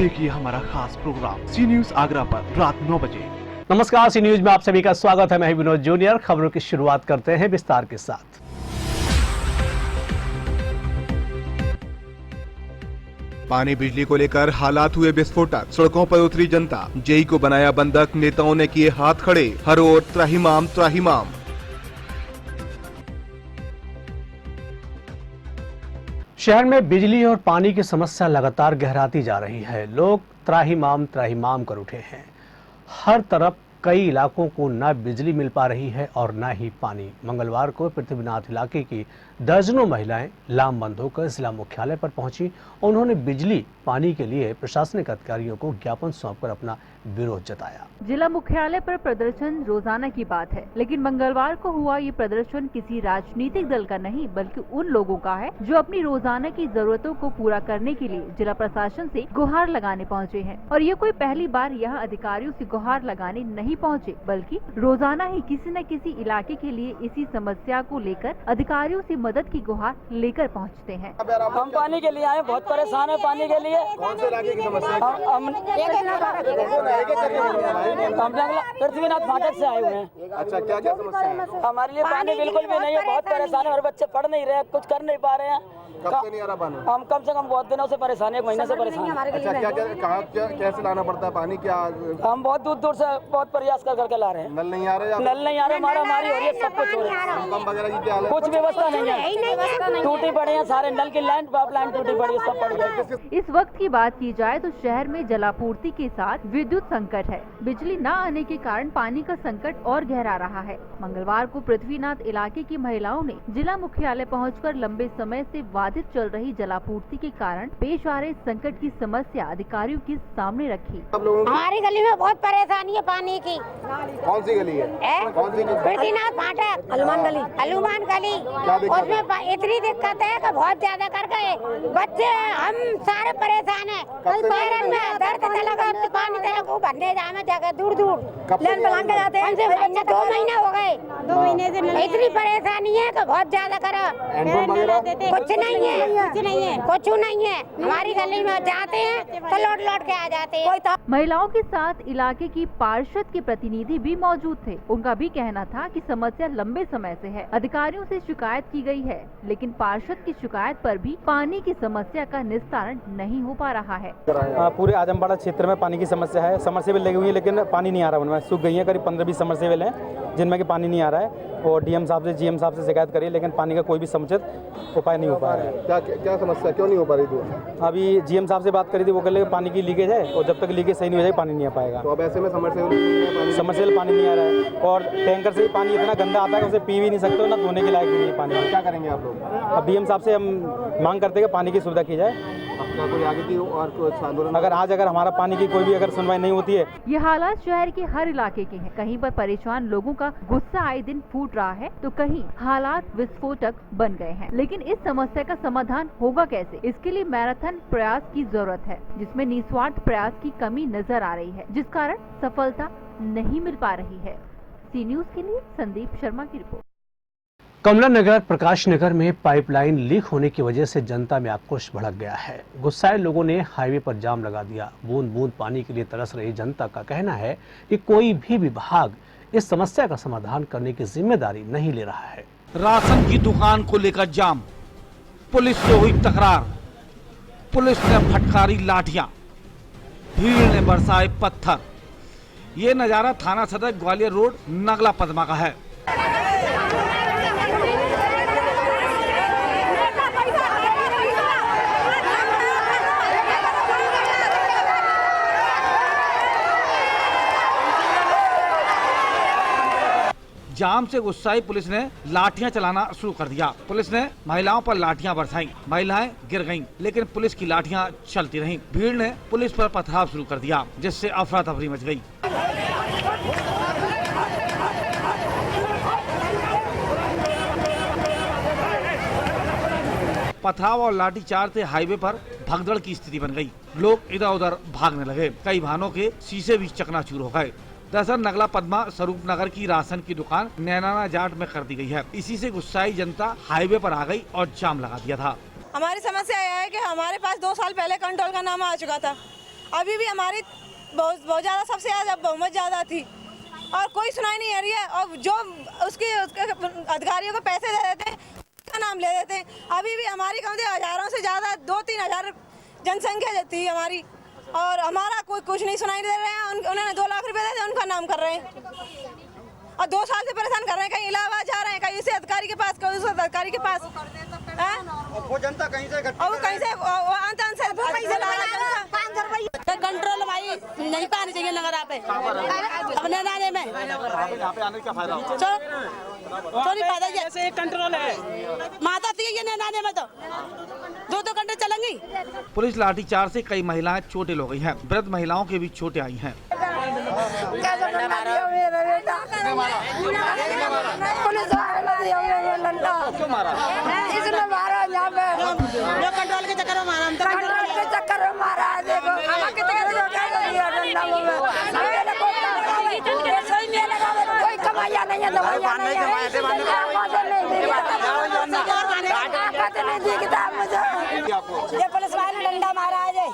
देखिए हमारा खास प्रोग्राम सी न्यूज आगरा पर रात 9 बजे। नमस्कार, सी न्यूज में आप सभी का स्वागत है। मैं विनोद जूनियर। खबरों की शुरुआत करते हैं विस्तार के साथ। पानी बिजली को लेकर हालात हुए विस्फोटक, सड़कों पर उतरी जनता, जेई को बनाया बंधक, नेताओं ने किए हाथ खड़े, हर ओर त्राहिमाम त्राहिमाम। शहर में बिजली और पानी की समस्या लगातार गहराती जा रही है। लोग त्राहिमाम त्राहिमाम कर उठे हैं। हर तरफ कई इलाकों को न बिजली मिल पा रही है और न ही पानी। मंगलवार को पृथ्वीनाथ इलाके की दर्जनों महिलाएं लामबंद होकर जिला मुख्यालय पर पहुंची। उन्होंने बिजली पानी के लिए प्रशासनिक अधिकारियों को ज्ञापन सौंपकर अपना विरोध जताया। जिला मुख्यालय पर प्रदर्शन रोजाना की बात है, लेकिन मंगलवार को हुआ ये प्रदर्शन किसी राजनीतिक दल का नहीं बल्कि उन लोगों का है जो अपनी रोजाना की जरूरतों को पूरा करने के लिए जिला प्रशासन से गुहार लगाने पहुंचे हैं। और ये कोई पहली बार यहाँ अधिकारियों से गुहार लगाने नहीं पहुंचे, बल्कि रोजाना ही किसी न किसी इलाके के लिए इसी समस्या को लेकर अधिकारियों से मदद की गुहार लेकर पहुंचते हैं। हम पानी के लिए आए, बहुत परेशान है पानी के लिए। कौन से इलाके की समस्या? हम पृथ्वीनाथ फाटक से आए हुए हैं। अच्छा, क्या क्या समस्या है? हमारे लिए पानी बिल्कुल भी नहीं है, बहुत परेशान है। हमारे बच्चे पढ़ नहीं रहे, कुछ कर नहीं पा रहे हैं। कब से नहीं आ रहा पानी? हम कम से कम बहुत दिनों से परेशान है, 1 महीने से परेशान है। अच्छा, क्या क्या कहाँ कैसे लाना पड़ता है पानी? क्या हम बहुत दूर दूर से बहुत प्रयास कर करके ला रहे हैं। नल नहीं आ रहे? नल नहीं आ रहे, मारामारी हो रही है, सब कुछ हो रहा है। पंप वगैरह की क्या हालत? कुछ व्यवस्था नहीं है, टूटी पड़ी है सारे नल की लाइन, पाइप लाइन टूटी पड़ी है, सब पड़ी है। इस वक्त की बात की जाए तो शहर में जलापूर्ति के साथ विद्युत संकट है। बिजली न आने के कारण पानी का संकट और गहरा रहा है। मंगलवार को पृथ्वीनाथ इलाके की महिलाओं ने जिला मुख्यालय पहुंचकर लंबे समय से बाधित चल रही जलापूर्ति के कारण पेश आ रहे संकट की समस्या अधिकारियों के सामने रखी। हमारी गली में बहुत परेशानी है पानी की। कौन सी गली है? कौन सी? पृथ्वीनाथ फाटक, हनुमान गली। उसमें इतनी दिक्कत है कि बहुत ज्यादा कर गए बच्चे, हम सारे परेशान है। पैरन में दर्द लगा, पानी को भरने जाने जगह दूर लाइन बलान के जाते हैं। 2 महीने हो गए, 2 महीने से इतनी परेशानी है कि बहुत ज्यादा करो। कुछ नहीं है। हमारी गली में जाते हैं तो लौट के आ जाते हैं। महिलाओं के साथ इलाके की पार्षद के प्रतिनिधि भी मौजूद थे। उनका भी कहना था कि समस्या लंबे समय से है, अधिकारियों से शिकायत की गई है, लेकिन पार्षद की शिकायत पर भी पानी की समस्या का निस्तारण नहीं हो पा रहा है। पूरे आजमबाड़ा क्षेत्र में पानी की समस्या है। समरसेबल लगी हुई है लेकिन पानी नहीं आ रहा, उनमें सूख गई है। करीब 15-20 समरसेबल हैं जिनमें कि पानी नहीं आ रहा है। और डीएम साहब से, जीएम साहब से शिकायत करी, लेकिन पानी का कोई भी समुचित उपाय नहीं हो पा रहा है। क्या समस्या, क्यों नहीं हो पा रही थी? अभी जीएम साहब से बात करी थी, वो कह रहे पानी की लीकेज है और जब तक लीकेज सही नहीं हो जाए पानी नहीं आ पाएगा। तो अब ऐसे में समरसेबल पानी नहीं आ रहा है और टैंकर से पानी इतना गंदा आता है कि उसे पी भी नहीं सकते, ना धोने के लायक भी नहीं है पानी। क्या करेंगे आप लोग? अब डीएम साहब से हम मांग करते हैं कि पानी की सुविधा की जाए। अपना कोई आगे की और कुछ आंदोलन? अगर हमारा पानी की कोई भी अगर सुनवाई नहीं होती है। ये हालात शहर के हर इलाके के हैं। कहीं पर परेशान लोगों का गुस्सा आए दिन फूट रहा है तो कहीं हालात विस्फोटक बन गए हैं। लेकिन इस समस्या का समाधान होगा कैसे? इसके लिए मैराथन प्रयास की जरूरत है, जिसमें निस्वार्थ प्रयास की कमी नजर आ रही है, जिस कारण सफलता नहीं मिल पा रही है। सी न्यूज के लिए संदीप शर्मा की रिपोर्ट। कमला नगर प्रकाश नगर में पाइपलाइन लीक होने की वजह से जनता में आक्रोश भड़क गया है। गुस्साए लोगों ने हाईवे पर जाम लगा दिया। बूंद बूंद पानी के लिए तरस रही जनता का कहना है कि कोई भी विभाग इस समस्या का समाधान करने की जिम्मेदारी नहीं ले रहा है। राशन की दुकान को लेकर जाम, पुलिस से हुई तकरार, पुलिस ने फटकारी लाठियां, भीड़ ने बरसाए पत्थर। ये नजारा थाना सदर ग्वालियर रोड नगला पदमा का है। जाम से गुस्साई पुलिस ने लाठियां चलाना शुरू कर दिया। पुलिस ने महिलाओं पर लाठियां बरसाई, महिलाएं गिर गईं, लेकिन पुलिस की लाठियां चलती रहीं। भीड़ ने पुलिस पर पथराव शुरू कर दिया, जिससे अफरा तफरी मच गई। पथराव और लाठीचार्ज से हाईवे पर भगदड़ की स्थिति बन गई। लोग इधर उधर भागने लगे। कई वाहनों के शीशे भी चकनाचूर हो गए। दरअसल नगला पदमा स्वरूप नगर की राशन की दुकान नैनाना जाट में कर दी गई है। इसी से गुस्साई जनता हाईवे पर आ गई और जाम लगा दिया था। हमारी समस्या यह है कि हमारे पास 2 साल पहले कंट्रोल का नामा आ चुका था। अभी भी हमारी बहुत ज़्यादा, सबसे ज़्यादा बहुमत ज़्यादा थी और कोई सुनाई नहीं आ रही है। और जो उसके अधिकारियों को पैसे दे देते हैं, उसका नाम ले देते हैं। अभी भी हमारी कम से हज़ारों से ज़्यादा 2-3 हज़ार जनसंख्या थी हमारी, और हमारा कोई कुछ नहीं सुनाई दे रहे हैं। उन्होंने 2 लाख रुपए दे, उनका नाम कर रहे हैं और 2 साल से परेशान कर रहे हैं। कहीं इलाहाबाद जा रहे हैं, कहीं इस अधिकारी के पास, कहीं उस अधिकारी के पास। वो जनता कहीं से कंट्रोल भाई नहीं पानी चाहिए नगर पे अपने नाले में यहाँ पे आने का फायदा थोड़ी फायदा जैसे कंट्रोल है माता थी ये नाले में तो 2 घंटे चलेंगी। पुलिस लाठीचार्ज से कई महिलाएं चोटिल हो गई हैं। वृद्ध महिलाओं के भी चोटें आई हैं। क्यों मारा? इसने मारा यहाँ पे कंट्रोल के चक्कर में मारा, कंट्रोल के चक्कर में मारा है। देखो कोई कमाया नहीं है, दवाइयाँ नहीं है, नहीं दिखता मुझे। ये पुलिस वाले ने डंडा मारा है।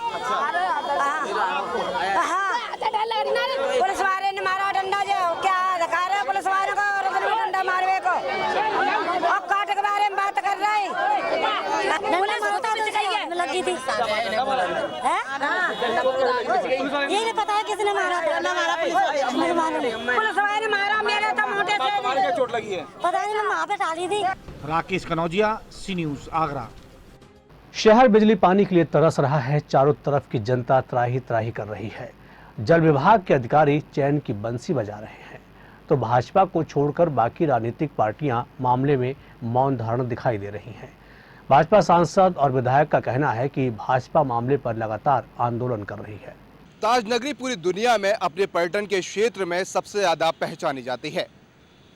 हाँ, पुलिस वाले ने मारा डंडा। जो क्या दिखा रहे पुलिस वाले को डंडा मारवे को, और काट के बारे में बात कर रहे हैं। लगी थी ये नहीं पता है किसने मारा था। पुलिस वाले ने मारा, मेरे तो मोटे से चोट लगी है, पता नहीं, मैं वहाँ पे डाली थी। राकेश कनौजिया, सी न्यूज़ आगरा। शहर बिजली पानी के लिए तरस रहा है। चारों तरफ की जनता त्राही त्राही कर रही है। जल विभाग के अधिकारी चैन की बंसी बजा रहे हैं, तो भाजपा को छोड़कर बाकी राजनीतिक पार्टियां मामले में मौन धारण दिखाई दे रही हैं। भाजपा सांसद और विधायक का कहना है कि भाजपा मामले पर लगातार आंदोलन कर रही है। ताजनगरी पूरी दुनिया में अपने पर्यटन के क्षेत्र में सबसे ज्यादा पहचानी जाती है।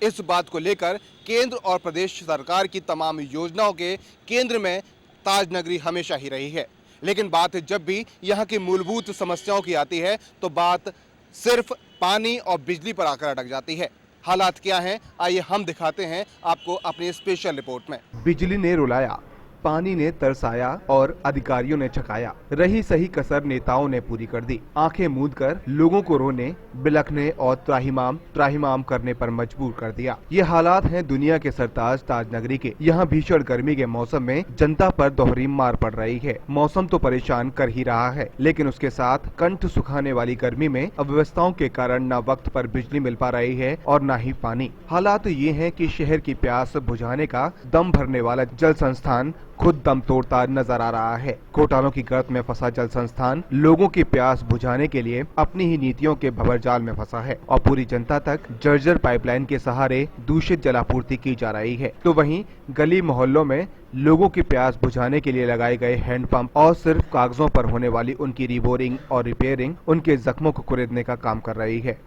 इस बात को लेकर केंद्र और प्रदेश सरकार की तमाम योजनाओं के केंद्र में ताजनगरी हमेशा ही रही है। लेकिन बात जब भी यहाँ की मूलभूत समस्याओं की आती है तो बात सिर्फ पानी और बिजली पर आकर अटक जाती है। हालात क्या हैं, आइए हम दिखाते हैं आपको अपनी स्पेशल रिपोर्ट में। बिजली ने रुलाया, पानी ने तरसाया और अधिकारियों ने छकाया। रही सही कसर नेताओं ने पूरी कर दी। आंखें मूंद कर लोगों को रोने, बिलखने और त्राहिमाम करने पर मजबूर कर दिया। ये हालात हैं दुनिया के सरताज ताजनगरी के। यहाँ भीषण गर्मी के मौसम में जनता पर दोहरी मार पड़ रही है। मौसम तो परेशान कर ही रहा है, लेकिन उसके साथ कंठ सुखाने वाली गर्मी में अव्यवस्थाओं के कारण न वक्त पर बिजली मिल पा रही है और न ही पानी। हालात ये हैं कि शहर की प्यास बुझाने का दम भरने वाला जल संस्थान खुद दम तोड़ता नजर आ रहा है। घोटालों की गर्त में फंसा जल संस्थान लोगों की प्यास बुझाने के लिए अपनी ही नीतियों के भंवरजाल में फंसा है और पूरी जनता तक जर्जर पाइपलाइन के सहारे दूषित जलापूर्ति की जा रही है। तो वहीं गली मोहल्लों में लोगों की प्यास बुझाने के लिए लगाए गए हैंडपंप और सिर्फ कागजों पर होने वाली उनकी रिबोरिंग और रिपेयरिंग उनके जख्मों को कुरेदने का काम कर रही है।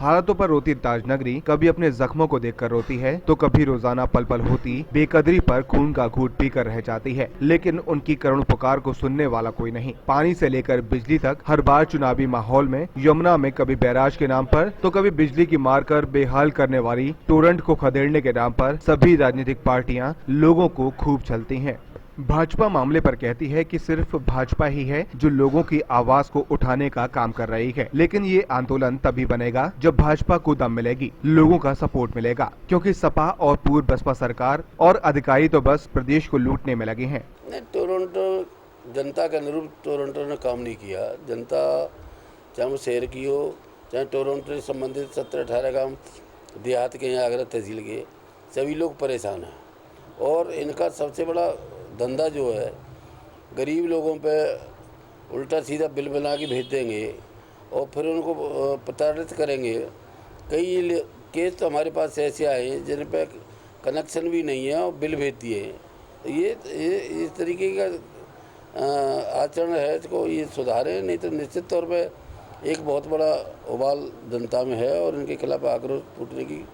हालातों पर रोती ताजनगरी कभी अपने जख्मों को देखकर रोती है तो कभी रोजाना पल पल होती बेकदरी पर खून का घूंट पीकर रह जाती है। लेकिन उनकी करुण पुकार को सुनने वाला कोई नहीं। पानी से लेकर बिजली तक हर बार चुनावी माहौल में यमुना में कभी बैराज के नाम पर तो कभी बिजली की मार कर बेहाल करने वाली टोरंट को खदेड़ने के नाम पर सभी राजनीतिक पार्टियां लोगों को खूब छलती हैं। भाजपा मामले पर कहती है कि सिर्फ भाजपा ही है जो लोगों की आवाज को उठाने का काम कर रही है। लेकिन ये आंदोलन तभी बनेगा जब भाजपा को दम मिलेगी, लोगों का सपोर्ट मिलेगा, क्योंकि सपा और पूर्व बसपा सरकार और अधिकारी तो बस प्रदेश को लूटने में लगे हैं। टोरंटो जनता के अनुरूप टोरंटो ने काम नहीं किया। जनता चाहे वो शहर की हो चाहे टोरंटो से संबंधित 17-18 गाँव देहात के यहाँ आगरा तहसील के सभी लोग परेशान हैं। और इनका सबसे बड़ा धंधा जो है गरीब लोगों पे उल्टा सीधा बिल बना के भेज देंगे और फिर उनको प्रताड़ित करेंगे। कई केस तो हमारे पास ऐसे आए हैं जिन पे कनेक्शन भी नहीं है और बिल भेज दिए हैं। ये इस तरीके का आचरण है, इसको ये सुधारें, नहीं तो निश्चित तौर पे एक बहुत बड़ा उबाल जनता में है और इनके खिलाफ आक्रोश फूटने की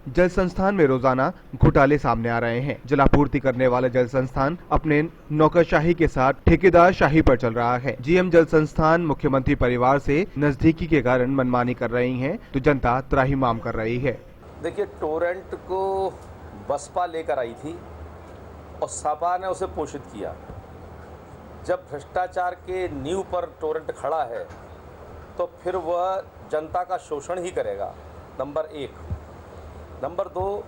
जल संस्थान में रोजाना घोटाले सामने आ रहे हैं। जलापूर्ति करने वाले जल संस्थान अपने नौकरशाही के साथ ठेकेदार शाही पर चल रहा है। जीएम जल संस्थान मुख्यमंत्री परिवार से नजदीकी के कारण मनमानी कर रही है, तो जनता त्राहिमाम कर रही है। देखिए, टोरेंट को बसपा लेकर आई थी और सपा ने उसे पोषित किया। जब भ्रष्टाचार के नींव पर टोरेंट खड़ा है तो फिर वह जनता का शोषण ही करेगा, नंबर 1। नंबर 2,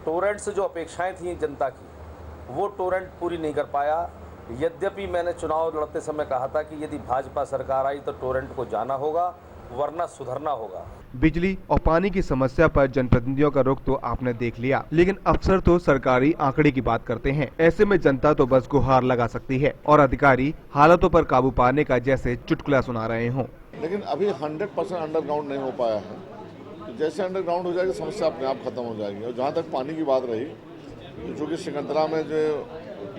टोरेंट से जो अपेक्षाएं थी जनता की, वो टोरेंट पूरी नहीं कर पाया। यद्यपि मैंने चुनाव लड़ते समय कहा था कि यदि भाजपा सरकार आई तो टोरेंट को जाना होगा, वरना सुधरना होगा। बिजली और पानी की समस्या पर जनप्रतिनिधियों का रुख तो आपने देख लिया, लेकिन अफसर तो सरकारी आंकड़े की बात करते हैं। ऐसे में जनता तो बस गुहार लगा सकती है और अधिकारी हालातों पर काबू पाने का जैसे चुटकुला सुना रहे हों। लेकिन अभी 100% अंडरग्राउंड नहीं हो पाया है। तो जैसे अंडरग्राउंड हो जाएगी समस्या अपने आप खत्म हो जाएगी। और जहाँ तक पानी की बात रही, तो जो कि सिकंदरा में जो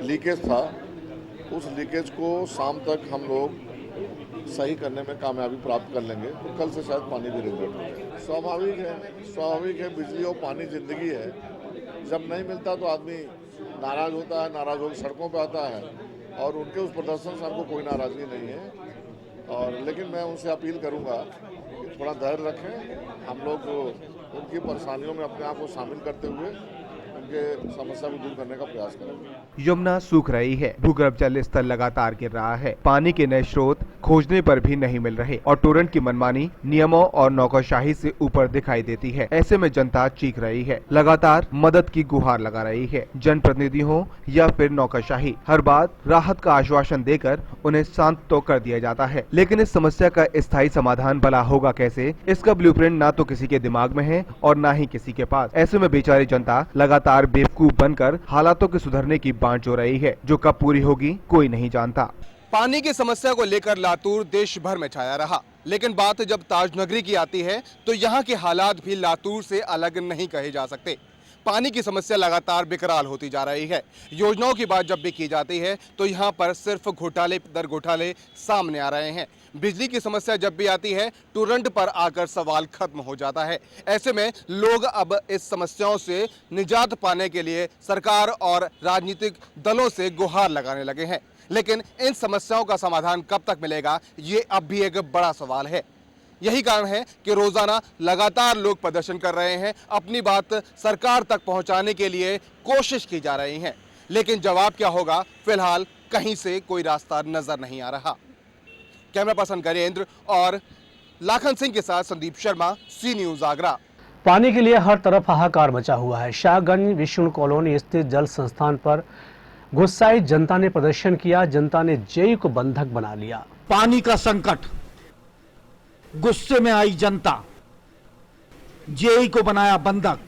लीकेज था, उस लीकेज को शाम तक हम लोग सही करने में कामयाबी प्राप्त कर लेंगे, तो कल से शायद पानी भी रेगुलेट हो जाए। स्वाभाविक है, बिजली और पानी जिंदगी है। जब नहीं मिलता तो आदमी नाराज होता है, नाराज होकर सड़कों पे आता है, और उनके उस प्रदर्शन से हमको कोई नाराजगी नहीं है। और लेकिन मैं उनसे अपील करूंगा कि थोड़ा धैर्य रखें। हम लोग उनकी परेशानियों में अपने आप को शामिल करते हुए उनके समस्या को दूर करने का प्रयास करेंगे। यमुना सूख रही है, भूगर्भ जल स्तर लगातार गिर रहा है, पानी के नए स्रोत खोजने पर भी नहीं मिल रहे और टोरेंट की मनमानी नियमों और नौकरशाही से ऊपर दिखाई देती है। ऐसे में जनता चीख रही है, लगातार मदद की गुहार लगा रही है। जनप्रतिनिधि हो या फिर नौकरशाही, हर बात राहत का आश्वासन देकर उन्हें शांत तो कर दिया जाता है, लेकिन इस समस्या का स्थायी समाधान भला होगा कैसे, इसका ब्लूप्रिंट ना तो किसी के दिमाग में है और ना ही किसी के पास। ऐसे में बेचारी जनता लगातार बेवकूफ बनकर हालातों के सुधरने की बांट जो रही है, जो कब पूरी होगी कोई नहीं जानता। पानी की समस्या को लेकर लातूर देश भर में छाया रहा, लेकिन बात जब ताजनगरी की आती है तो यहाँ के हालात भी लातूर से अलग नहीं कहे जा सकते। पानी की समस्या लगातार बेकरार होती जा रही है। योजनाओं की बात जब भी की जाती है तो यहाँ पर सिर्फ घोटाले दर घोटाले सामने आ रहे हैं। बिजली की समस्या जब भी आती है टोरेंट पर आकर सवाल खत्म हो जाता है। ऐसे में लोग अब इस समस्याओं से निजात पाने के लिए सरकार और राजनीतिक दलों से गुहार लगाने लगे हैं, लेकिन इन समस्याओं का समाधान कब तक मिलेगा, ये अब भी एक बड़ा सवाल है। यही कारण है कि रोजाना लगातार लोग प्रदर्शन कर रहे हैं, अपनी बात सरकार तक पहुंचाने के लिए कोशिश की जा रही है, लेकिन जवाब क्या होगा, फिलहाल कहीं से कोई रास्ता नजर नहीं आ रहा। कैमरा पर्सन गजेंद्र और लाखन सिंह के साथ संदीप शर्मा, सी न्यूज आगरा। पानी के लिए हर तरफ हाहाकार मचा हुआ है। शाहगंज विष्णु कॉलोनी स्थित जल संस्थान पर गुस्साई जनता ने प्रदर्शन किया। जनता ने जेई को बंधक बना लिया। पानी का संकट, गुस्से में आई जनता, जेई को बनाया बंधक।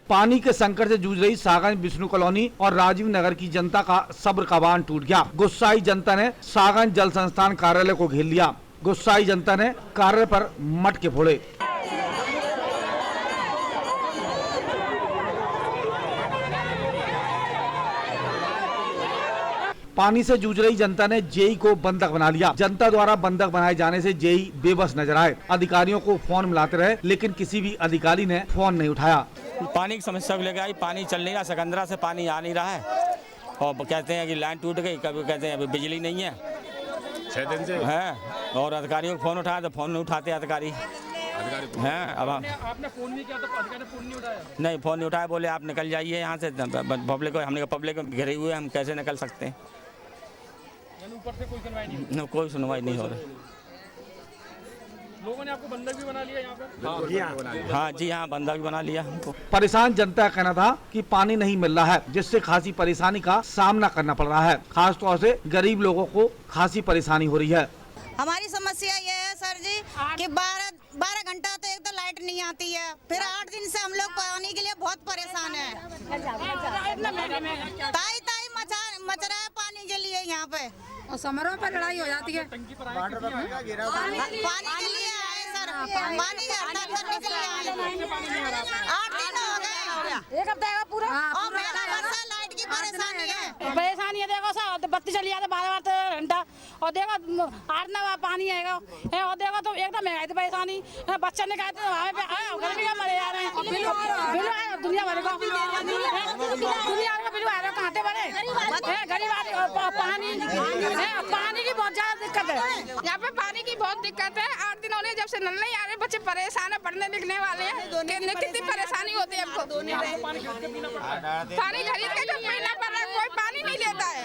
पानी के संकट से जूझ रही शाहगंज विष्णु कॉलोनी और राजीव नगर की जनता का सब्र का बांध टूट गया। गुस्साई जनता ने शाहगंज जल संस्थान कार्यालय को घेर लिया। गुस्साई जनता ने कार्यालय पर मटके फोड़े। पानी से जूझ रही जनता ने जेई को बंधक बना लिया। जनता द्वारा बंधक बनाए जाने से जेई बेबस नजर आए। अधिकारियों को फोन मिलाते रहे, लेकिन किसी भी अधिकारी ने फोन नहीं उठाया। पानी की समस्या को लेकर आई, पानी चल नहीं रहा, सिकंदरा से पानी आ नहीं रहा है और कहते हैं कि लाइन टूट गई, कभी कहते हैं अभी बिजली नहीं है 6 दिन से है। और अधिकारियों को फोन उठाया तो फोन नहीं उठाते अधिकारी हैं। अब आपने फोन नहीं किया तो अधिकारी ने फोन नहीं उठाया? नहीं, फोन नहीं उठाया, बोले आप निकल जाइए यहाँ से, पब्लिक को, हमने पब्लिक घिरे हुए, हम कैसे निकल सकते हैं। ऊपर से कोई सुनवाई नहीं, कोई सुनवाई नहीं हो रही। लोगों ने आपको बंधक भी बना लिया यहाँ पे? हाँ जी, हाँ बंधक भी बना लिया हमको। परेशान जनता का कहना था कि पानी नहीं मिल रहा है, जिससे खासी परेशानी का सामना करना पड़ रहा है। खास तौर से गरीब लोगों को खासी परेशानी हो रही है। हमारी समस्या ये है सर जी कि 12 घंटा तो एक तो लाइट नहीं आती है, फिर 8 दिन से हम लोग पानी के लिए बहुत परेशान है। ताई मच रहा है पानी के लिए यहाँ पे, और समरों पर लड़ाई हो जाती है। पानी के लिए आए सर, पानी करने के लिए आए। 8 दिन हो गए, एक हफ्ता पूरा, और मेरा लाइट की परेशानी है। परेशानी है, देखो सर बत्ती चली जाती 12 घंटा और देखो 8-9 पानी आएगा और देखो तो एकदम महंगाई तो परेशानी बच्चे ने कहते गर्मी में मरे जा रहे हैं बिल दुनिया भर का बिल आ रहा कहां बड़े गरीब आदमी पानी की बहुत ज्यादा दिक्कत है। यहाँ पे पानी की बहुत दिक्कत है। 8 दिन होने जब से नल नहीं आ रहे, बच्चे परेशान है, पढ़ने लिखने वाले हैं, कितनी परेशानी होती है हमको। पानी खरीद के जब पीना पड़ रहा है, कोई पानी नहीं देता है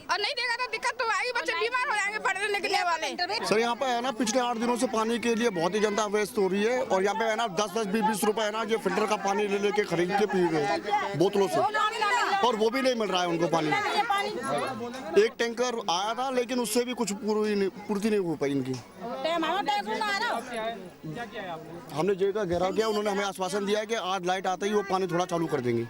और नहीं देगा तो दिक्कत तो आएगी, बच्चे बीमार हो जाएंगे पढ़ने लिखने वाले। सर यहाँ पे है ना पिछले 8 दिनों से पानी के लिए बहुत ही जनता व्यस्त हो रही है और यहाँ पे है ना 10-10, 20-20 रुपए है ना जो फिल्टर का पानी ले लेके खरीद के पी रहे बोतलों से, और वो भी नहीं मिल रहा है उनको पानी। एक टैंकर आया था लेकिन उससे भी कुछ पूर्ति नहीं हो पाई इनकी। हमने जगह का घेराव किया, उन्होंने हमें आश्वासन दिया है कि आज लाइट आते ही वो पानी थोड़ा चालू कर देंगे।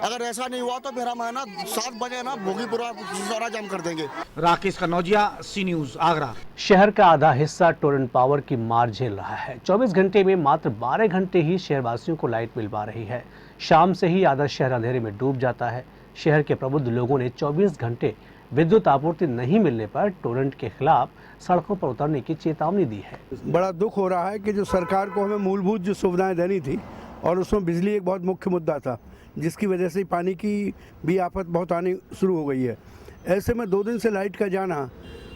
अगर ऐसा नहीं हुआ तो फिर हम है ना 7 बजे ना भोगीपुरा सारा जाम कर देंगे। राकेश कनौजिया, सी न्यूज, आगरा। शहर का आधा हिस्सा टोरेंट पावर की मार झेल रहा है। 24 घंटे में मात्र 12 घंटे ही शहरवासियों को लाइट मिल पा रही है। शाम से ही आधा शहर अंधेरे में डूब जाता है। शहर के प्रबुद्ध लोगों ने 24 घंटे विद्युत आपूर्ति नहीं मिलने पर टोरेंट के खिलाफ सड़कों पर उतरने की चेतावनी दी है। बड़ा दुख हो रहा है कि जो सरकार को हमें मूलभूत जो सुविधाएं देनी थी और उसमें बिजली एक बहुत मुख्य मुद्दा था, जिसकी वजह से पानी की भी आफत बहुत आनी शुरू हो गई है। ऐसे में 2 दिन से लाइट का जाना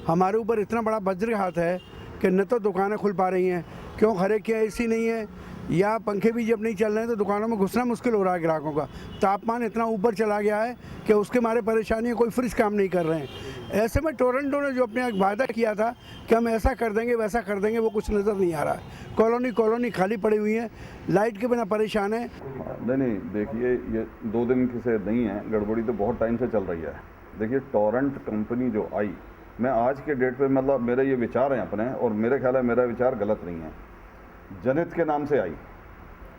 हमारे ऊपर इतना बड़ा वज्रघात है कि न तो दुकानें खुल पा रही हैं, क्यों हर एक के एसी नहीं है या पंखे भी जब नहीं चल रहे हैं तो दुकानों में घुसना मुश्किल हो रहा है ग्राहकों का। तापमान इतना ऊपर चला गया है कि उसके मारे परेशानी है, कोई फ्रिज काम नहीं कर रहे हैं। ऐसे में टोरंटो ने जो अपने एक वादा किया था कि हम ऐसा कर देंगे वैसा कर देंगे, वो कुछ नज़र नहीं आ रहा है। कॉलोनी खाली पड़ी हुई है, लाइट के बिना परेशान है। नहीं देखिए, ये 2 दिन की से नहीं है, गड़बड़ी तो बहुत टाइम से चल रही है। देखिए टोरेंट कंपनी जो आई, मैं आज के डेट पे मतलब मेरे ये विचार हैं अपने, और मेरे ख्याल है मेरा विचार गलत नहीं है। जनहित के नाम से आई,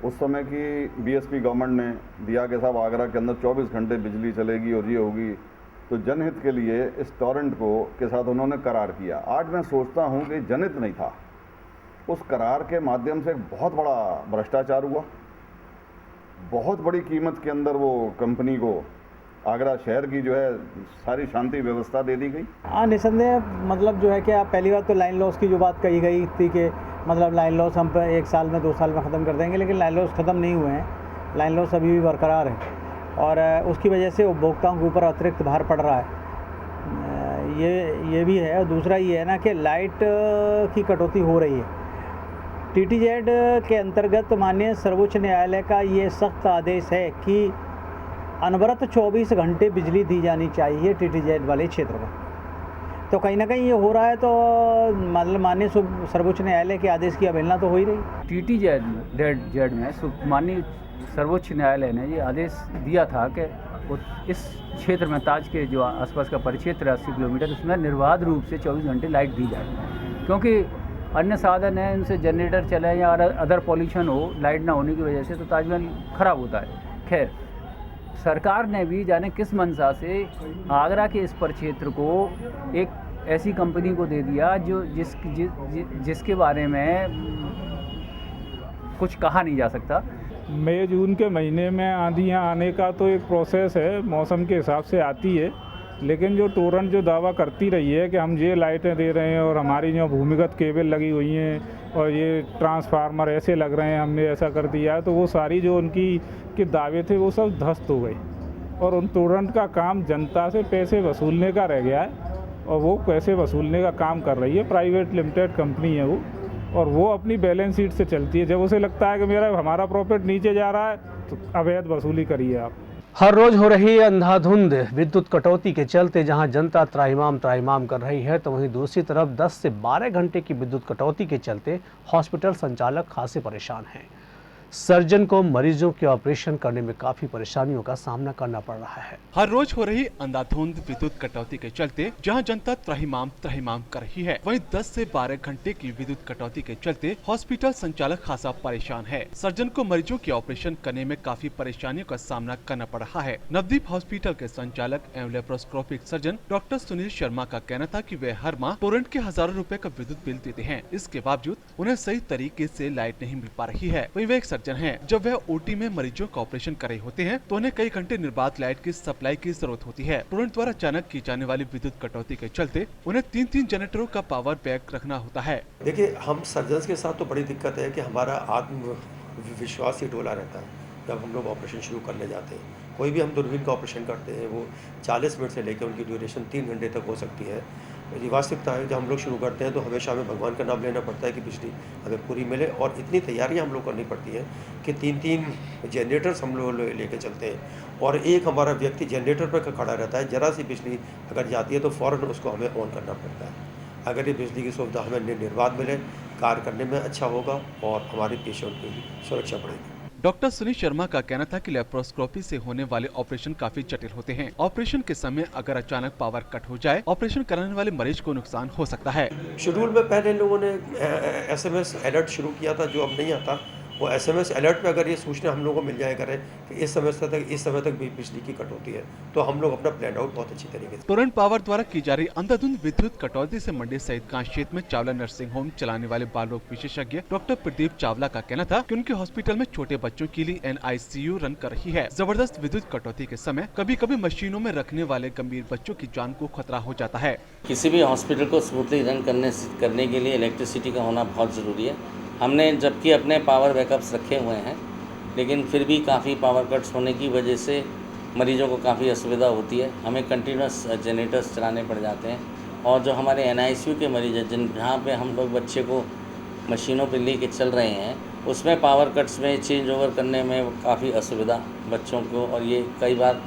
उस समय की बीएसपी गवर्नमेंट ने दिया कि साहब आगरा के अंदर 24 घंटे बिजली चलेगी और ये होगी, तो जनहित के लिए इस टोरेंट को के साथ उन्होंने करार किया। आज मैं सोचता हूँ कि जनहित नहीं था, उस करार के माध्यम से बहुत बड़ा भ्रष्टाचार हुआ। बहुत बड़ी कीमत के अंदर वो कंपनी को आगरा शहर की जो है सारी शांति व्यवस्था दे दी गई। हाँ, निसंदेह मतलब जो है कि आप पहली बात तो लाइन लॉस की जो बात कही गई थी कि मतलब लाइन लॉस हम 1 साल में 2 साल में ख़त्म कर देंगे, लेकिन लाइन लॉस ख़त्म नहीं हुए हैं। लाइन लॉस अभी भी बरकरार है और उसकी वजह से उपभोक्ताओं के ऊपर अतिरिक्त भार पड़ रहा है। ये भी है। और दूसरा ये है ना कि लाइट की कटौती हो रही है। टीटीजेड के अंतर्गत माननीय सर्वोच्च न्यायालय का ये सख्त आदेश है कि अनवरत 24 घंटे बिजली दी जानी चाहिए टीटीजेड वाले क्षेत्र में। तो कहीं ना कहीं ये हो रहा है, तो मतलब माननीय सर्वोच्च न्यायालय के आदेश की अवहेलना तो हो ही रही। टीटीजेड में माननीय सर्वोच्च न्यायालय ने ये आदेश दिया था कि इस क्षेत्र में ताज के जो आसपास का परिक्षेत्र 80 किलोमीटर, उसमें निर्बाध रूप से 24 घंटे लाइट दी जाए, क्योंकि अन्य साधन है, उनसे जनरेटर चले या अदर पॉल्यूशन हो, लाइट ना होने की वजह से तो ताजमहल खराब होता है। खैर, सरकार ने भी जाने किस मंशा से आगरा के इस परिक्षेत्र को एक ऐसी कंपनी को दे दिया जो जिसके बारे में कुछ कहा नहीं जा सकता। मई जून के महीने में आंधियाँ आने का तो एक प्रोसेस है, मौसम के हिसाब से आती है, लेकिन जो टोरेंट जो दावा करती रही है कि हम ये लाइटें दे रहे हैं और हमारी जो भूमिगत केबल लगी हुई हैं और ये ट्रांसफार्मर ऐसे लग रहे हैं, हमने ऐसा कर दिया है, तो वो सारी जो उनकी के दावे थे वो सब ध्वस्त हो गए और उन टोरेंट का काम जनता से पैसे वसूलने का रह गया है और वो पैसे वसूलने का काम कर रही है। प्राइवेट लिमिटेड कंपनी है वो, और वो अपनी बैलेंस शीट से चलती है। जब उसे लगता है कि हमारा प्रॉफिट नीचे जा रहा है तो अवैध वसूली करिए आप। हर रोज हो रही अंधाधुंध विद्युत कटौती के चलते जहां जनता त्राहिमाम कर रही है, तो वहीं दूसरी तरफ 10 से 12 घंटे की विद्युत कटौती के चलते हॉस्पिटल संचालक खासे परेशान हैं। सर्जन को मरीजों के ऑपरेशन करने में काफी परेशानियों का सामना करना पड़ रहा है। हर रोज हो रही अंधाधुंध विद्युत कटौती के चलते जहां जनता त्राहिमाम कर रही है, वहीं 10 से 12 घंटे की विद्युत कटौती के चलते हॉस्पिटल संचालक खासा परेशान है। सर्जन को मरीजों के ऑपरेशन करने में काफी परेशानियों का सामना करना पड़ रहा है। नवदीप हॉस्पिटल के संचालक एवं laparoscopic surgeon doctor Sunil Sharma का कहना था कि वे हर माह टोरेंट के हजारों रुपए का विद्युत बिल देते हैं, इसके बावजूद उन्हें सही तरीके से लाइट नहीं मिल पा रही है। वहीं वे एक सर्जन हैं। जब वह ओटी में मरीजों का ऑपरेशन कर रहे होते हैं तो उन्हें कई घंटे निर्बाध लाइट की सप्लाई की जरूरत होती है। टोरेंट द्वारा अचानक की जाने वाली विद्युत कटौती के चलते उन्हें 3-3 जनरेटरों का पावर बैक रखना होता है। देखिए, हम सर्जन के साथ तो बड़ी दिक्कत है कि हमारा आत्मविश्वास ही डोला रहता है जब हम लोग ऑपरेशन शुरू करने जाते हैं। कोई भी हम दूरबीन का ऑपरेशन करते हैं वो 40 मिनट से लेकर उनकी ड्यूरेशन 3 घंटे तक हो सकती है। ये वास्तविकता है, जब हम लोग शुरू करते हैं तो हमेशा हमें भगवान का नाम लेना पड़ता है कि बिजली हमें पूरी मिले, और इतनी तैयारियां हम लोग करनी पड़ती हैं कि 3-3 जनरेटर्स हम लोग लेके चलते हैं और एक हमारा व्यक्ति जनरेटर पर खड़ा रहता है। ज़रा सी बिजली अगर जाती है तो फ़ौरन उसको हमें ऑन करना पड़ता है। अगर ये बिजली की सुविधा हमें निर्बाध मिले, कार्य करने में अच्छा होगा और हमारे पेशेंट की सुरक्षा बढ़ेगी। डॉक्टर सुनील शर्मा का कहना था कि लेप्रोस्कोपी से होने वाले ऑपरेशन काफी जटिल होते हैं। ऑपरेशन के समय अगर अचानक पावर कट हो जाए, ऑपरेशन कराने वाले मरीज को नुकसान हो सकता है। शेड्यूल में पहले लोगों ने SMS अलर्ट शुरू किया था, जो अब नहीं आता। वो SMS अलर्ट पे अगर ये सूचना हम लोगों को मिल जाया करे कि इस समय तक बिजली की कटौती है, तो हम लोग अपना प्लान आउट बहुत अच्छी तरीके से। टोरेंट पावर द्वारा की जा रही अंधाधुंध विद्युत कटौती से मंडी सहित कांच क्षेत्र में चावला नर्सिंग होम चलाने वाले बाल रोग विशेषज्ञ डॉक्टर प्रदीप चावला का कहना था कि उनके हॉस्पिटल में छोटे बच्चों के लिए NICU रन कर रही है। जबरदस्त विद्युत कटौती के समय कभी कभी मशीनों में रखने वाले गंभीर बच्चों की जान को खतरा हो जाता है। किसी भी हॉस्पिटल को स्मूथली रन करने के लिए इलेक्ट्रिसिटी का होना बहुत ज़रूरी है। हमने जबकि अपने पावर बैकअप्स रखे हुए हैं, लेकिन फिर भी काफ़ी पावर कट्स होने की वजह से मरीजों को काफ़ी असुविधा होती है। हमें कंटिन्यूस जनरेटर्स चलाने पड़ जाते हैं, और जो हमारे NICU के मरीज हैं जहाँ पे हम लोग बच्चे को मशीनों पे लेके चल रहे हैं, उसमें पावर कट्स में चेंज ओवर करने में काफ़ी असुविधा बच्चों को, और ये कई बार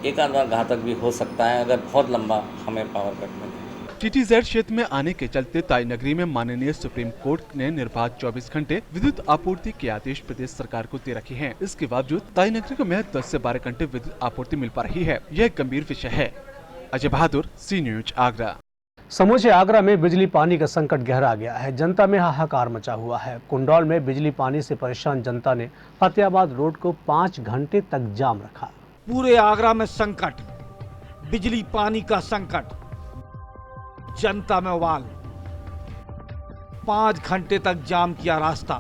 एक आध बार घातक भी हो सकता है अगर बहुत लंबा हमें पावर कट मिले। TTZ क्षेत्र में आने के चलते ताई नगरी में माननीय सुप्रीम कोर्ट ने निर्बाध 24 घंटे विद्युत आपूर्ति के आदेश प्रदेश सरकार को दे रखे हैं। इसके बावजूद ताई नगरी को महज 10 से 12 घंटे विद्युत आपूर्ति मिल पा रही है। यह एक गंभीर विषय है। अजय बहादुर, C न्यूज, आगरा। समूचे आगरा में बिजली पानी का संकट गहरा गया है। जनता में हाहाकार मचा हुआ है। कुंडौल में बिजली पानी से परेशान जनता ने फतेहाबाद रोड को 5 घंटे तक जाम रखा। पूरे आगरा में संकट, बिजली पानी का संकट, जनता में उबाल। 5 घंटे तक जाम किया रास्ता।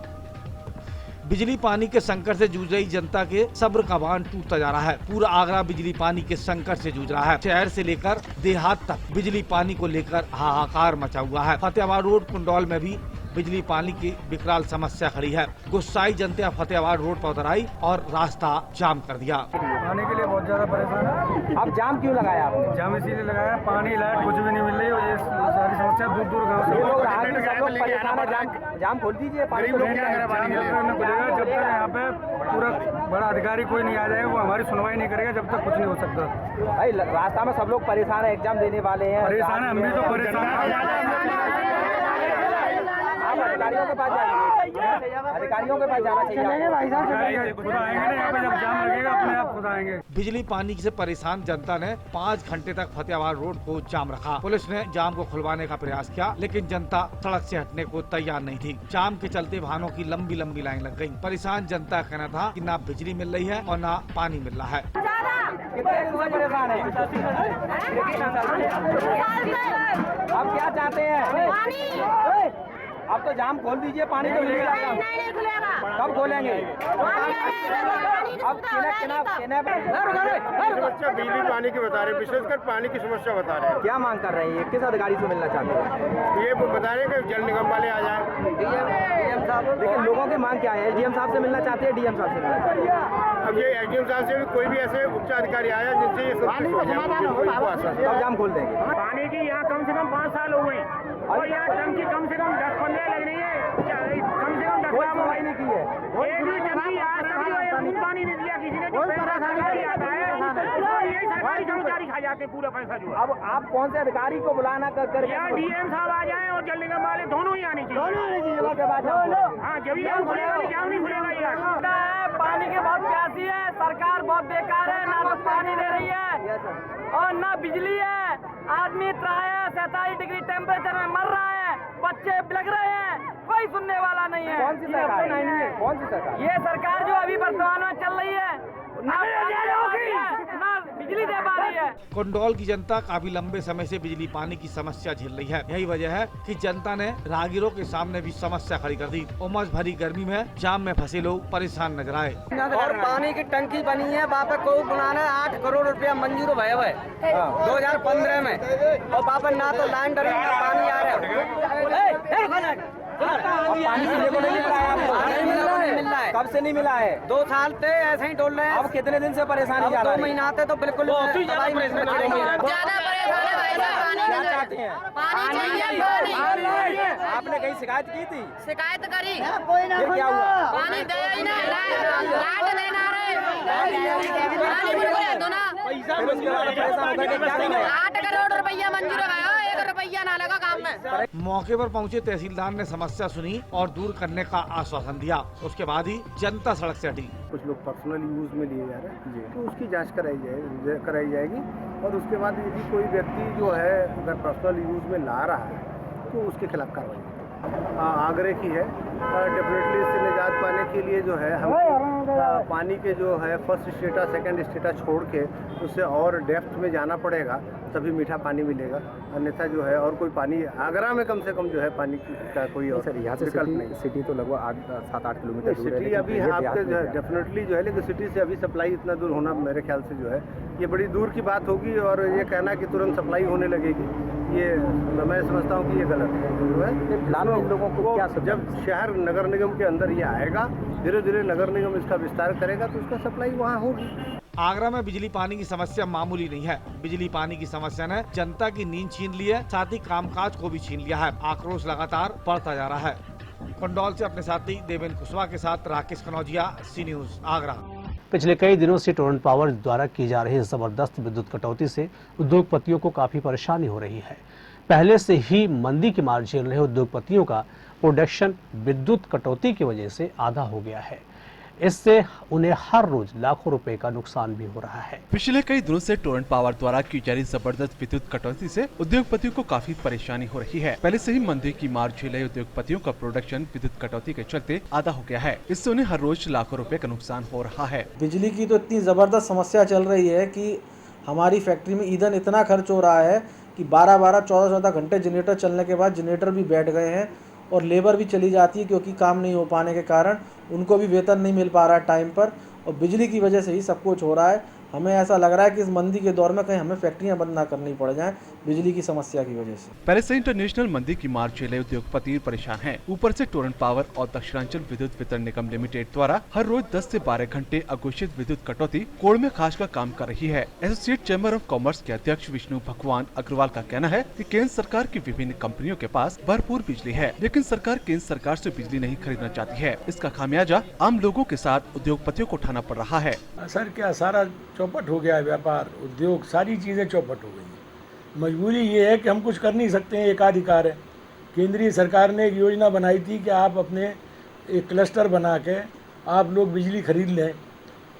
बिजली पानी के संकट से जूझ रही जनता के सब्र का बांध टूटता जा रहा है। पूरा आगरा बिजली पानी के संकट से जूझ रहा है। शहर से लेकर देहात तक बिजली पानी को लेकर हाहाकार मचा हुआ है। फतेहाबाद रोड कुंडौल में भी बिजली पानी की विकराल समस्या खड़ी है। गुस्साई जनता फतेहाबाद रोड पर उतर आई और रास्ता जाम कर दिया। आने के लिए बहुत ज्यादा परेशान है। अब जाम क्यों लगाया आपने? जाम इसीलिए लगाया, पानी लाइट कुछ भी नहीं मिल रही, और ये सारी समस्या दूर दूर गाँव से। जाम खोल दीजिए, पानी खुलेगा जब तक यहाँ पे पूरा बड़ा अधिकारी कोई नहीं आ जाएगा, वो हमारी सुनवाई नहीं करेगा, जब तक कुछ नहीं हो सकता। भाई रास्ता में सब लोग परेशान है, एग्जाम देने वाले हैं। परेशान है, हम भी तो परेशान है। अधिकारियों के पास जाएंगे, अधिकारियों के पास जाना चाहिए। खुद आएंगे ना यहाँ पे, जब जाम लगेगा अपने आप खुद आएंगे। बिजली पानी से परेशान जनता ने 5 घंटे तक फतेहाबाद रोड को जाम रखा। पुलिस ने जाम को खुलवाने का प्रयास किया, लेकिन जनता सड़क से हटने को तैयार नहीं थी। जाम के चलते वाहनों की लंबी लंबी लाइन लग गई। परेशान जनता का कहना था कि ना बिजली मिल रही है और ना पानी मिल रहा है। परेशान है, आप क्या चाहते हैं? अब तो जाम खोल दीजिए, पानी तो मिल जाएगा। कब खोलेंगे? अब समस्या बिजली पानी की बता रहे हैं, विशेषकर पानी की समस्या बता रहे हैं। क्या मांग कर रहे हैं? किस अधिकारी से मिलना चाहते हैं? ये बता रहे हैं कि जल निगम वाले आ जाए। DM साहब, लेकिन लोगों की मांग क्या है? SDM साहब से मिलना चाहते हैं, DM साहब से मिलना चाहते हैं? अब ये SDM साहब से भी कोई भी ऐसे उच्च अधिकारी आया जिनसे ये तब जाम खोल देंगे। पानी की यहाँ कम से कम 5 साल हो गई, और यहाँ टंकी कम से कम 10-15 लग रही है, कम से कम 10 सफाई नहीं की है। पानी नहीं दिया किसी ने, जो पैसा आता है यही सरकारी कर्मचारी खा जाते पूरा पैसा जो। अब आप कौन से अधिकारी को बुलाना कर यहाँ DM साहब आ जाए और जल निगम वाले दोनों ही आने चाहिए। हाँ, जब जाम खुलेगा, जाम नहीं खुलेगा यार। पानी की बहुत प्यासी है, सरकार बहुत बेकार है, ना तो पानी दे रही है और ना बिजली है। आदमी 43 डिग्री टेम्परेचर में मर रहा है, बच्चे लग रहे हैं, कोई सुनने वाला नहीं है। कौन सी सरकार है? कौन सी सरकार? ये सरकार जो अभी वर्तमान में चल रही है, ना बिजली दे पा रही है। कुंडौल की जनता काफी लंबे समय से बिजली पानी की समस्या झेल रही है। यही वजह है कि जनता ने राहगीरों के सामने भी समस्या खड़ी कर दी। उमस भरी गर्मी में जाम में फंसे लोग परेशान नजर आए। और पानी की टंकी बनी है, वापस को बनाना 8 करोड़ रुपया मंजूर भये हुए 2015 में, और वापस ना तो लाइन डरी ना पानी आ रहा है। पानी नहीं मिल रहा है। कब से नहीं मिला है? 2 साल से ऐसे ही डोल रहे हैं। अब कितने दिन से परेशानी जा रही है? 2 महीना आते तो बिल्कुल आपने कहीं शिकायत की थी? शिकायत करी, फिर क्या हुआ? पानी दे ही नहीं, लाइट नहीं आ रहे, पानी बिल्कुल दो ना। 8 करोड़ रुपया मंजूर है, 1 रुपया ना लगा काम में। मौके पर पहुंचे तहसीलदार ने समस्या सुनी और दूर करने का आश्वासन दिया। उसके बाद ही जनता सड़क से हटी। कुछ लोग पर्सनल यूज में लिए जा रहे हैं, तो उसकी जांच कराई जाएगी और उसके बाद यदि कोई व्यक्ति जो है अगर पर्सनल यूज में ला रहा है तो उसके खिलाफ कार्रवाई आग्रह की है। डेफिनेटली इससे निजात पाने के लिए जो है हमको पानी के जो है फर्स्ट स्टेटा सेकंड स्टेटा छोड़ के उससे और डेप्थ में जाना पड़ेगा, तभी मीठा पानी मिलेगा। अन्यथा जो है और कोई पानी आगरा में कम से कम जो है पानी का कोई और विकल्प नहीं। सिटी तो लगभग 7-8 किलोमीटर दूर है। सिटी अभी आपके जो है डेफिनेटली जो है, लेकिन सिटी से अभी सप्लाई इतना दूर होना मेरे ख्याल से जो है ये बड़ी दूर की बात होगी। और ये कहना कि तुरंत सप्लाई होने लगेगी, ये मैं समझता हूँ कि ये गलत है। जो है फिलहाल इन लोगों को क्या जब शहर नगर निगम के अंदर ये आएगा, धीरे धीरे नगर निगम इसका विस्तार करेगा तो उसका सप्लाई वहाँ होगी। आगरा में बिजली पानी की समस्या मामूली नहीं है। बिजली पानी की समस्या ने जनता की नींद छीन ली है, साथ ही कामकाज को भी छीन लिया है। आक्रोश लगातार बढ़ता जा रहा है। कुंडौल से अपने साथी देवेंद्र कुशवाहा के साथ राकेश कनौजिया, सी न्यूज आगरा। पिछले कई दिनों से टोरेंट पावर द्वारा की जा रही जबरदस्त विद्युत कटौती से उद्योगपतियों को काफी परेशानी हो रही है। पहले से ही मंदी की मार झेल रहे उद्योगपतियों का प्रोडक्शन विद्युत कटौती की वजह से आधा हो गया है। इससे उन्हें हर रोज लाखों रुपए का नुकसान भी हो रहा है। पिछले कई दिनों से टोरेंट पावर द्वारा की जा रही जबरदस्त विद्युत कटौती से उद्योगपतियों को काफी परेशानी हो रही है। पहले से ही मंदी की मार झेले उद्योगपतियों का प्रोडक्शन विद्युत कटौती के चलते आधा हो गया है। इससे उन्हें हर रोज लाखों रुपए का नुकसान हो रहा है। बिजली की तो इतनी जबरदस्त समस्या चल रही है कि हमारी फैक्ट्री में ईंधन इतना खर्च हो रहा है कि 12-12, 14-14 घंटे जनरेटर चलने के बाद जनरेटर भी बैठ गए हैं और लेबर भी चली जाती है, क्योंकि काम नहीं हो पाने के कारण उनको भी वेतन नहीं मिल पा रहा है टाइम पर, और बिजली की वजह से ही सब कुछ हो रहा है। हमें ऐसा लग रहा है कि इस मंदी के दौर में कहीं हमें फैक्ट्रियां बंद ना करनी पड़ जाएं बिजली की समस्या की वजह से। पहले से इंटरनेशनल मंदी की मार झेले उद्योगपति परेशान हैं। ऊपर से टोरेंट पावर और दक्षिणांचल विद्युत वितरण निगम लिमिटेड द्वारा हर रोज 10 से 12 घंटे अघोषित विद्युत कटौती कोड़ में खास का काम कर रही है। एसोसिएट चैम्बर ऑफ कॉमर्स के अध्यक्ष विष्णु भगवान अग्रवाल का कहना है कि केंद्र सरकार की विभिन्न कंपनियों के पास भरपूर बिजली है, लेकिन सरकार केंद्र सरकार से बिजली नहीं खरीदना चाहती है। इसका खामियाजा आम लोगों के साथ उद्योगपतियों को उठाना पड़ रहा है। सर क्या सारा चौपट हो गया है, व्यापार उद्योग सारी चीज़ें चौपट हो गई हैं। मजबूरी ये है कि हम कुछ कर नहीं सकते हैं, एकाधिकार है। केंद्रीय सरकार ने एक योजना बनाई थी कि आप अपने एक क्लस्टर बना के आप लोग बिजली खरीद लें।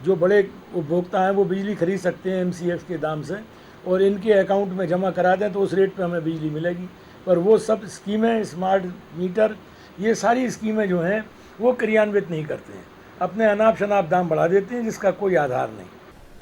जो बड़े उपभोक्ता हैं वो बिजली खरीद सकते हैं MCX के दाम से, और इनके अकाउंट में जमा करा दें तो उस रेट पे हमें बिजली मिलेगी। पर वो सब स्कीमें, स्मार्ट मीटर, ये सारी स्कीमें जो हैं वो क्रियान्वित नहीं करते हैं, अपने अनाप शनाप दाम बढ़ा देते हैं जिसका कोई आधार नहीं।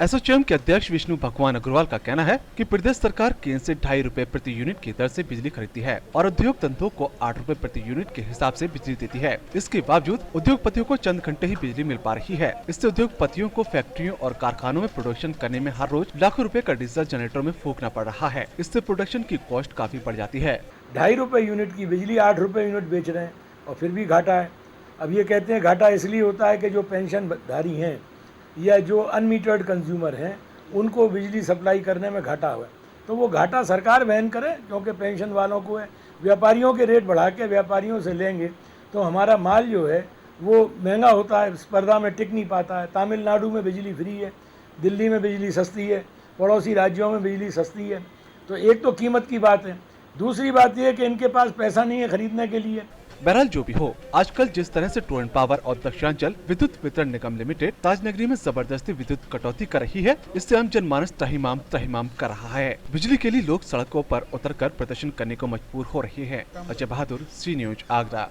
एसोचैम के अध्यक्ष विष्णु भगवान अग्रवाल का कहना है कि प्रदेश सरकार केंद्र से 2.5 रुपए प्रति यूनिट की दर से बिजली खरीदती है और उद्योग धंधों को 8 रुपए प्रति यूनिट के हिसाब से बिजली देती है। इसके बावजूद उद्योगपतियों को चंद घंटे ही बिजली मिल पा रही है। इससे उद्योगपतियों को फैक्ट्रियों और कारखानों में प्रोडक्शन करने में हर रोज लाखों रुपए का डीजल जनरेटर में फूकना पड़ रहा है। इससे प्रोडक्शन की कॉस्ट काफी बढ़ जाती है। 2.5 रुपए यूनिट की बिजली 8 रुपए यूनिट बेच रहे हैं और फिर भी घाटा है। अब ये कहते हैं घाटा इसलिए होता है कि जो पेंशनधारी हैं या जो अनमीटर्ड कंज्यूमर हैं उनको बिजली सप्लाई करने में घाटा हुआ, तो वो घाटा सरकार वहन करे, क्योंकि पेंशन वालों को है। व्यापारियों के रेट बढ़ा के व्यापारियों से लेंगे तो हमारा माल जो है वो महंगा होता है, स्पर्धा में टिक नहीं पाता है। तमिलनाडु में बिजली फ्री है, दिल्ली में बिजली सस्ती है, पड़ोसी राज्यों में बिजली सस्ती है। तो एक तो कीमत की बात है, दूसरी बात यह है कि इनके पास पैसा नहीं है खरीदने के लिए। बहरहाल जो भी हो, आजकल जिस तरह से टोरेंट पावर और दक्षिणांचल विद्युत वितरण निगम लिमिटेड ताजनगरी में जबरदस्ती विद्युत कटौती कर रही है, इससे आम जनमानस त्राहिमाम कर रहा है। बिजली के लिए लोग सड़कों पर उतरकर प्रदर्शन करने को मजबूर हो रहे हैं। अजय बहादुर, सी न्यूज आगरा।